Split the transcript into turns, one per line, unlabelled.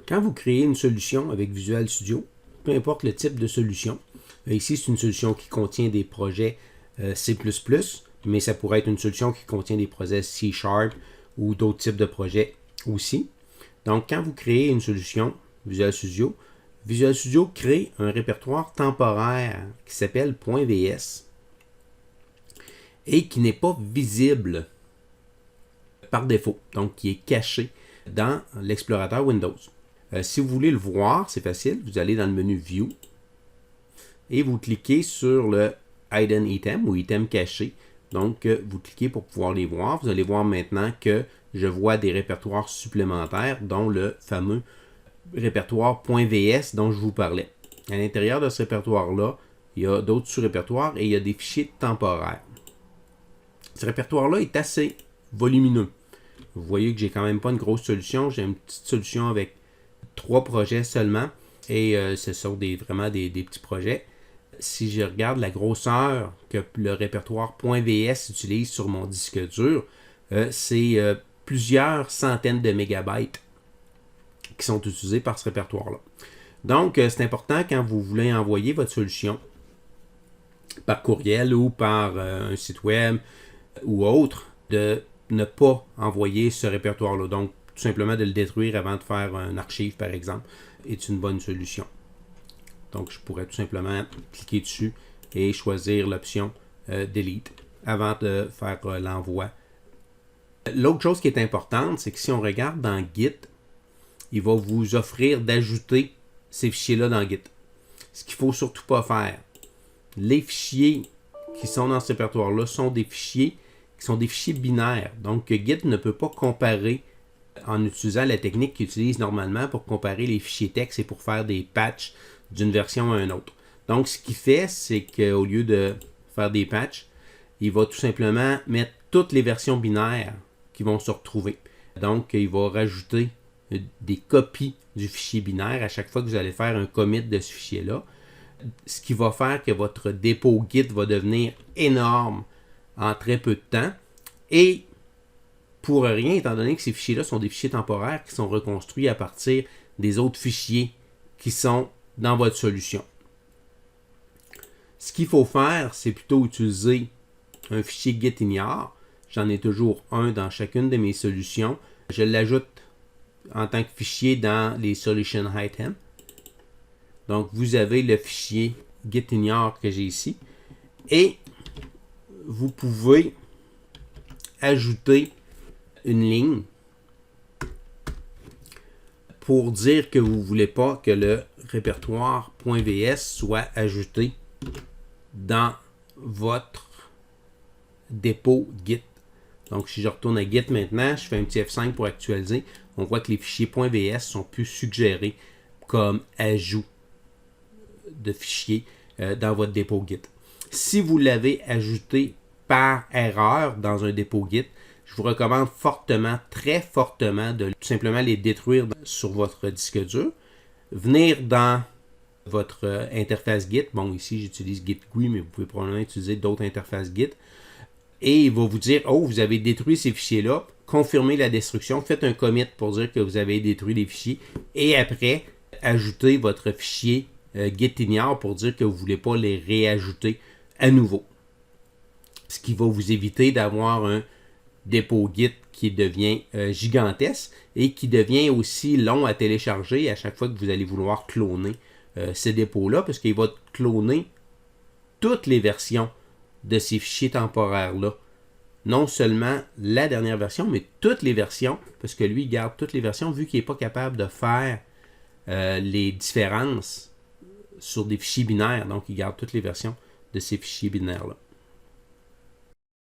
Quand vous créez une solution avec Visual Studio, peu importe le type de solution, ici c'est une solution qui contient des projets C++, mais ça pourrait être une solution qui contient des projets C# ou d'autres types de projets aussi. Donc quand vous créez une solution Visual Studio crée un répertoire temporaire qui s'appelle .vs et qui n'est pas visible par défaut, donc qui est caché dans l'explorateur Windows. Si vous voulez le voir, c'est facile, vous allez dans le menu View et vous cliquez sur le Hidden Item ou item caché. Donc, vous cliquez pour pouvoir les voir. Vous allez voir maintenant que je vois des répertoires supplémentaires, dont le fameux répertoire .vs dont je vous parlais. À l'intérieur de ce répertoire-là, il y a d'autres sous-répertoires et il y a des fichiers temporaires. Ce répertoire-là est assez volumineux. Vous voyez que j'ai quand même pas une grosse solution. J'ai une petite solution avec 3 projets seulement. Et ce sont vraiment des petits projets. Si je regarde la grosseur que le répertoire .vs utilise sur mon disque dur, c'est plusieurs centaines de mégabytes qui sont utilisés par ce répertoire-là. Donc, c'est important quand vous voulez envoyer votre solution par courriel ou par un site web ou autre, de ne pas envoyer ce répertoire-là. Donc, tout simplement de le détruire avant de faire un archive, par exemple, est une bonne solution. Donc, je pourrais tout simplement cliquer dessus et choisir l'option Delete avant de faire l'envoi. L'autre chose qui est importante, c'est que si on regarde dans Git, il va vous offrir d'ajouter ces fichiers-là dans Git. Ce qu'il ne faut surtout pas faire. Les fichiers qui sont dans ce répertoire-là sont des fichiers binaires. Donc, Git ne peut pas comparer en utilisant la technique qu'il utilise normalement pour comparer les fichiers texte et pour faire des patchs d'une version à une autre. Donc, ce qu'il fait, c'est qu'au lieu de faire des patchs, il va tout simplement mettre toutes les versions binaires qui vont se retrouver. Donc, il va rajouter des copies du fichier binaire à chaque fois que vous allez faire un commit de ce fichier-là. Ce qui va faire que votre dépôt Git va devenir énorme en très peu de temps. Et pour rien, étant donné que ces fichiers-là sont des fichiers temporaires qui sont reconstruits à partir des autres fichiers qui sont dans votre solution. Ce qu'il faut faire, c'est plutôt utiliser un fichier gitignore. J'en ai toujours un dans chacune de mes solutions. Je l'ajoute en tant que fichier dans les solution items. Donc, vous avez le fichier gitignore que j'ai ici. Et vous pouvez ajouter une ligne pour dire que vous ne voulez pas que le répertoire .vs soit ajouté dans votre dépôt Git. Donc, si je retourne à Git maintenant, je fais un petit F5 pour actualiser, on voit que les fichiers .vs sont plus suggérés comme ajout de fichiers dans votre dépôt Git. Si vous l'avez ajouté par erreur dans un dépôt Git, je vous recommande fortement, très fortement, de tout simplement les détruire sur votre disque dur. Venir dans votre interface Git. Bon, ici, j'utilise Git GUI, mais vous pouvez probablement utiliser d'autres interfaces Git. Et il va vous dire, oh, vous avez détruit ces fichiers-là. Confirmez la destruction. Faites un commit pour dire que vous avez détruit les fichiers. Et après, ajoutez votre fichier gitignore pour dire que vous ne voulez pas les réajouter à nouveau. Ce qui va vous éviter d'avoir un dépôt Git qui devient gigantesque et qui devient aussi long à télécharger à chaque fois que vous allez vouloir cloner ces dépôts-là, parce qu'il va cloner toutes les versions de ces fichiers temporaires-là. Non seulement la dernière version, mais toutes les versions, parce que lui, il garde toutes les versions, vu qu'il n'est pas capable de faire les différences sur des fichiers binaires. Donc, il garde toutes les versions de ces fichiers binaires-là.